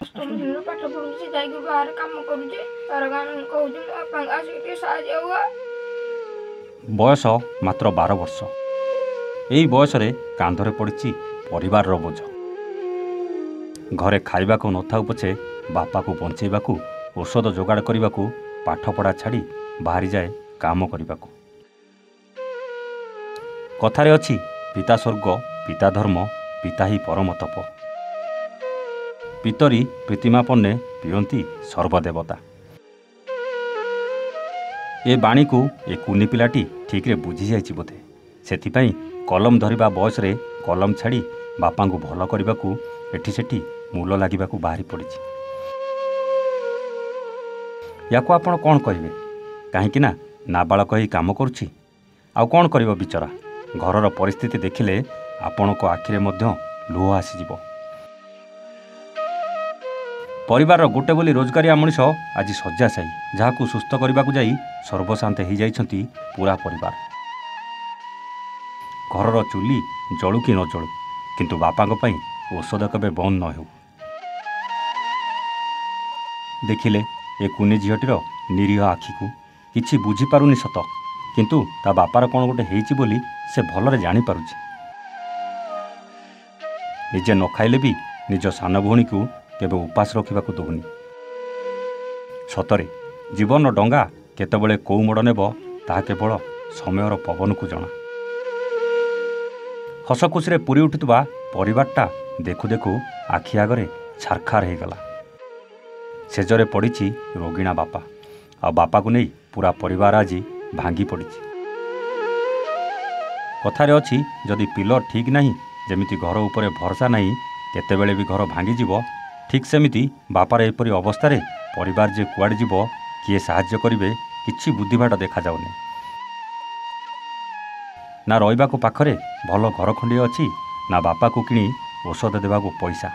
ଅଷ୍ଟମ ଶ୍ରେଣୀରେ ପାଠ ପଢୁଛି, ଯାଇକି ବାହାରେ କାମ କରୁଛି। ତାର ଗାଁ କହୁଛି ମୋ ବାପାଙ୍କୁ ଆସିକି ଟିକେ ସାହାଯ୍ୟ ହୁଅ। ବୟସ ମାତ୍ର 12 ବର୍ଷ। ଏହି ବୟସରେ କାନ୍ଧରେ ପଡ଼ିଛି ପରିବାରର ବୋଝ। ଘରେ ଖାଇବାକୁ ନଥାଉ ପଛେ ବାପାକୁ ବଞ୍ଚେଇବାକୁ, ଔଷଧ ଯୋଗାଡ଼ କରିବାକୁ ପାଠପଢ଼ା ଛାଡ଼ି ବାହାରିଯାଏ କାମ କରିବାକୁ। କଥାରେ ଅଛି, ପିତା ସ୍ୱର୍ଗ, ପିତା ଧର୍ମ, ପିତା ହିଁ ପରମ ତପ। ପିତରି ପ୍ରୀତିମାପନ୍ନେ ପିଅନ୍ତି ସର୍ବଦେବତା। ଏ ବାଣୀକୁ ଏ କୁନି ପିଲାଟି ଠିକ୍ରେ ବୁଝିଯାଇଛି ବୋଧେ। ସେଥିପାଇଁ କଲମ ଧରିବା ବୟସରେ କଲମ ଛାଡ଼ି ବାପାଙ୍କୁ ଭଲ କରିବାକୁ ଏଠି ସେଠି ମୂଲ ଲାଗିବାକୁ ବାହାରି ପଡ଼ିଛି। ୟାକୁ ଆପଣ କ'ଣ କହିବେ? କାହିଁକି ନା ନାବାଳକ ହେଇ କାମ କରୁଛି। ଆଉ କ'ଣ କରିବ ବିଚରା? ଘରର ପରିସ୍ଥିତି ଦେଖିଲେ ଆପଣଙ୍କ ଆଖିରେ ମଧ୍ୟ ଲୁହ ଆସିଯିବ। ପରିବାରର ଗୋଟେ ବୋଲି ରୋଜଗାରିଆ ମଣିଷ ଆଜି ଶଯ୍ୟାଶାୟୀ, ଯାହାକୁ ସୁସ୍ଥ କରିବାକୁ ଯାଇ ସର୍ବଶାନ୍ତ ହୋଇଯାଇଛନ୍ତି ପୁରା ପରିବାର। ଘରର ଚୁଲି ଜଳୁ କି ନ ଜଳୁ, କିନ୍ତୁ ବାପାଙ୍କ ପାଇଁ ଔଷଧ କେବେ ବନ୍ଦ ନ ହେଉ। ଦେଖିଲେ ଏ କୁନି ଝିଅଟିର ନିରୀହ ଆଖିକୁ। କିଛି ବୁଝିପାରୁନି ସତ, କିନ୍ତୁ ତା ବାପାର କ'ଣ ଗୋଟେ ହେଇଛି ବୋଲି ସେ ଭଲରେ ଜାଣିପାରୁଛି। ନିଜେ ନ ଖାଇଲେ ବି ନିଜ ସାନ ଭଉଣୀକୁ କେବେ ଉପାସ ରଖିବାକୁ ଦେଉନି। ସତରେ ଜୀବନର ଡଙ୍ଗା କେତେବେଳେ କୋଉ ମୋଡ଼ ନେବ ତାହା କେବଳ ସମୟର ପବନକୁ ଜଣା। ହସ ଖୁସିରେ ପୁରି ଉଠୁଥିବା ପରିବାରଟା ଦେଖୁ ଦେଖୁ ଆଖି ଆଗରେ ଛାରଖାର ହେଇଗଲା। ଶେଯରେ ପଡ଼ିଛି ରୋଗିଣା ବାପା, ଆଉ ବାପାକୁ ନେଇ ପୁରା ପରିବାର ଆଜି ଭାଙ୍ଗି ପଡ଼ିଛି। କଥାରେ ଅଛି, ଯଦି ପିଲର ଠିକ୍ ନାହିଁ, ଯେମିତି ଘର ଉପରେ ଭରସା ନାହିଁ, କେତେବେଳେ ବି ଘର ଭାଙ୍ଗିଯିବ। ଠିକ୍ ସେମିତି ବାପାର ଏପରି ଅବସ୍ଥାରେ ପରିବାର ଯେ କୁଆଡ଼େ ଯିବ, କିଏ ସାହାଯ୍ୟ କରିବେ, କିଛି ବୁଦ୍ଧିବାଟ ଦେଖାଯାଉନି। ନା ରହିବାକୁ ପାଖରେ ଭଲ ଘର ଖଣ୍ଡିଏ ଅଛି, ନା ବାପାକୁ କିଣି ଔଷଧ ଦେବାକୁ ପଇସା।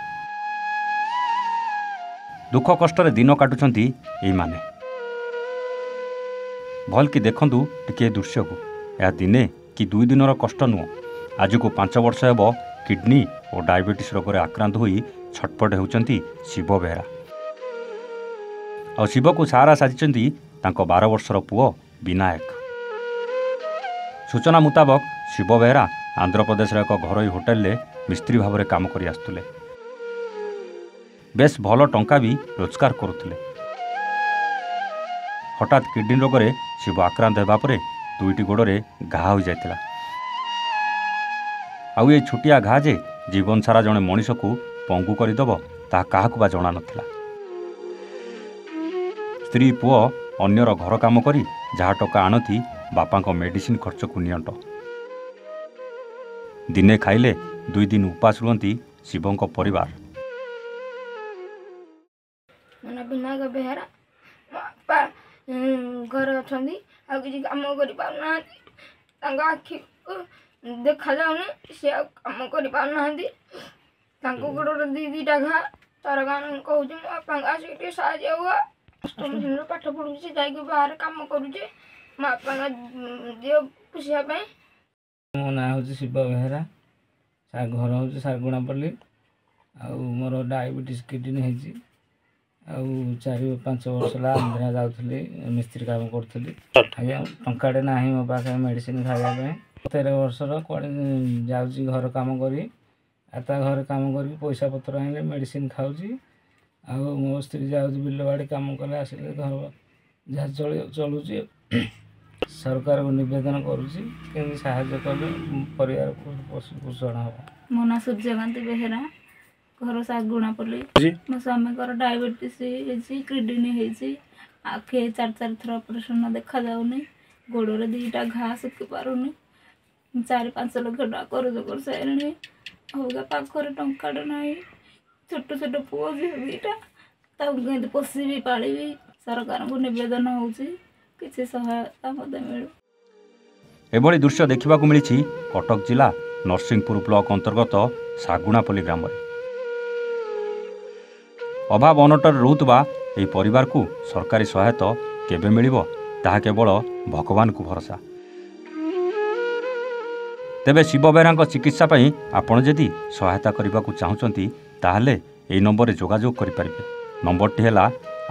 ଦୁଃଖ କଷ୍ଟରେ ଦିନ କାଟୁଛନ୍ତି ଏଇମାନେ। ଭଲକି ଦେଖନ୍ତୁ ଟିକେ ଏ ଦୃଶ୍ୟକୁ। ଏହା ଦିନେ କି 2 ଦିନର କଷ୍ଟ ନୁହଁ। ଆଜକୁ 5 ବର୍ଷ ହେବ କିଡନୀ ଓ ଡାଇବେଟିସ୍ ରୋଗରେ ଆକ୍ରାନ୍ତ ହୋଇ ଛଟପଟ ହେଉଛନ୍ତି ଶିବ ବେହେରା। ଆଉ ଶିବକୁ ସାହାରା ସାଜିଛନ୍ତି ତାଙ୍କ 12 ବର୍ଷର ପୁଅ ବିନାୟକ। ସୂଚନା ମୁତାବକ ଶିବ ବେହେରା ଆନ୍ଧ୍ରପ୍ରଦେଶର ଏକ ଘରୋଇ ହୋଟେଲରେ ମିସ୍ତ୍ରୀ ଭାବରେ କାମ କରି ଆସୁଥିଲେ। ବେଶ ଭଲ ଟଙ୍କା ବି ରୋଜଗାର କରୁଥିଲେ। ହଠାତ୍ କିଡନୀ ରୋଗରେ ଶିବ ଆକ୍ରାନ୍ତ ହେବା ପରେ 2ଟି ଗୋଡ଼ରେ ଘା ହୋଇଯାଇଥିଲା। ଆଉ ଏ ଛୋଟିଆ ଘା ଯେ ଜୀବନ ସାରା ଜଣେ ମଣିଷକୁ ପଙ୍ଗୁ କରିଦେବ, ତାହା କାହାକୁ ବା ଜଣା ନଥିଲା। ସ୍ତ୍ରୀ ପୁଅ ଅନ୍ୟର ଘର କାମ କରି ଯାହା ଟଙ୍କା ଆଣନ୍ତି, ବାପାଙ୍କ ମେଡିସିନ ଖର୍ଚ୍ଚକୁ ନିଅଣ୍ଟ। ଦିନେ ଖାଇଲେ 2 ଦିନ ଉପାସ ରୁହନ୍ତି ଶିବଙ୍କ ପରିବାର। ବିନାୟକ ବେହେରା, ମୋ ବାପା ଘରେ ଅଛନ୍ତି, ଆଉ କିଛି କାମ କରିପାରୁନାହାନ୍ତି। ତାଙ୍କ ଆଖିକୁ ଦେଖାଯାଉନି, ସେ ଆଉ କାମ କରିପାରୁନାହାନ୍ତି। ତାଙ୍କ ଗୋଡ଼ରେ 2ଟା ଘା। ତାର ଗାଁ କହୁଛି ମୋ ବାପାଙ୍କୁ ଆସିକି ଟିକେ ସାହାଯ୍ୟ ହୁଅ। ଅଷ୍ଟମ ଶ୍ରେଣୀରେ ପାଠ ପଢୁଛି, ଯାଇକି ବାହାରେ କାମ କରୁଛି ମୋ ବାପାଙ୍କ ଦେହ ପୋଷିବା ପାଇଁ। ମୋ ନାଁ ହେଉଛି ଶିବ ବେହେରା, ଘର ହେଉଛି ଶାଗୁଣାପଲ୍ଲୀ। ଆଉ ମୋର ଡାଇବେଟିସ୍ କିଡନୀ ହେଇଛି। ଆଉ 4-5 ବର୍ଷ ହେଲା ଆନ୍ଧ୍ରା ଯାଉଥିଲି, ମିସ୍ତ୍ରୀ କାମ କରୁଥିଲି। ଆଜ୍ଞା, ଟଙ୍କାଟେ ନାହିଁ ମୋ ପାଖରେ ମେଡ଼ିସିନ ଖାଇବା ପାଇଁ। 13 ବର୍ଷର କୁଆଡ଼େ ଯାଉଛି ଘର କାମ କରି, ଆଉ ତା ଘରେ କାମ କରିକି ପଇସା ପତ୍ର ଆଣିଲେ ମେଡ଼ିସିନ ଖାଉଛି। ଆଉ ମୋ ସ୍ତ୍ରୀ ଯାଉଛି ବିଲ ବାଡ଼ି କାମ କଲେ, ଆସିଲେ ଘର ଯାହା ଚଳୁଛି। ସରକାରଙ୍କୁ ନିବେଦନ କରୁଛି, କେମିତି ସାହାଯ୍ୟ କଲେ ପରିବାରକୁ ପୋଷଣ ହେବ। ମୋ ନାଁ ସୂର୍ଯ୍ୟକାନ୍ତି ବେହେରା, ଘର ଶାଗୁଣାପଲ୍ଲୀ। ମୋ ସ୍ୱାମୀଙ୍କର ଡାଇବେଟିସ୍ ହେଇଛି, କିଡନୀ ହେଇଛି। ଆଖି 4 ଥର ଅପରେସନ୍, ଦେଖାଯାଉନି। ଗୋଡ଼ରେ 2ଟା ଘା, ଶୁଖି ପାରୁନି। 4-5 ଲକ୍ଷ ଟଙ୍କା କରଜ କରିସାରିଲେଣି। ଅଲଗା ପାଖରେ ଟଙ୍କାଟେ ନାହିଁ। ଛୋଟ ଛୋଟ ପୁଅ ଝିଅ 2ଟା, ତାକୁ କେମିତି ପୋଷିବି ପାଳିବି। ସରକାରଙ୍କୁ ନିବେଦନ ହେଉଛି କିଛି ସହାୟତା ମୋତେ ମିଳୁ। ଏଭଳି ଦୃଶ୍ୟ ଦେଖିବାକୁ ମିଳିଛି କଟକ ଜିଲ୍ଲା ନରସିଂହପୁର ବ୍ଲକ ଅନ୍ତର୍ଗତ ଶାଗୁଣାପଲ୍ଲୀ ଗ୍ରାମରେ। ଅଭାବ ଅନଟନରେ ରହୁଥିବା ଏହି ପରିବାରକୁ ସରକାରୀ ସହାୟତା କେବେ ମିଳିବ, ତାହା କେବଳ ଭଗବାନଙ୍କୁ ଭରସା। ତେବେ ଶିବ ବେହେରାଙ୍କ ଚିକିତ୍ସା ପାଇଁ ଆପଣ ଯଦି ସହାୟତା କରିବାକୁ ଚାହୁଁଛନ୍ତି, ତାହେଲେ ଏହି ନମ୍ବରରେ ଯୋଗାଯୋଗ କରିପାରିବେ। ନମ୍ବରଟି ହେଲା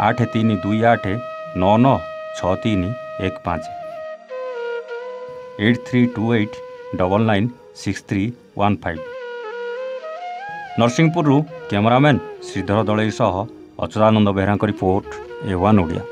8328996315 8328996315। ନରସିଂହପୁରରୁ କ୍ୟାମେରାମ୍ୟାନ୍ ଶ୍ରୀଧର ଦଳେଇ ସହ ଅଚ୍ୟୁତାନନ୍ଦ ବେହେରାଙ୍କ ରିପୋର୍ଟ A1 ଓଡ଼ିଆ।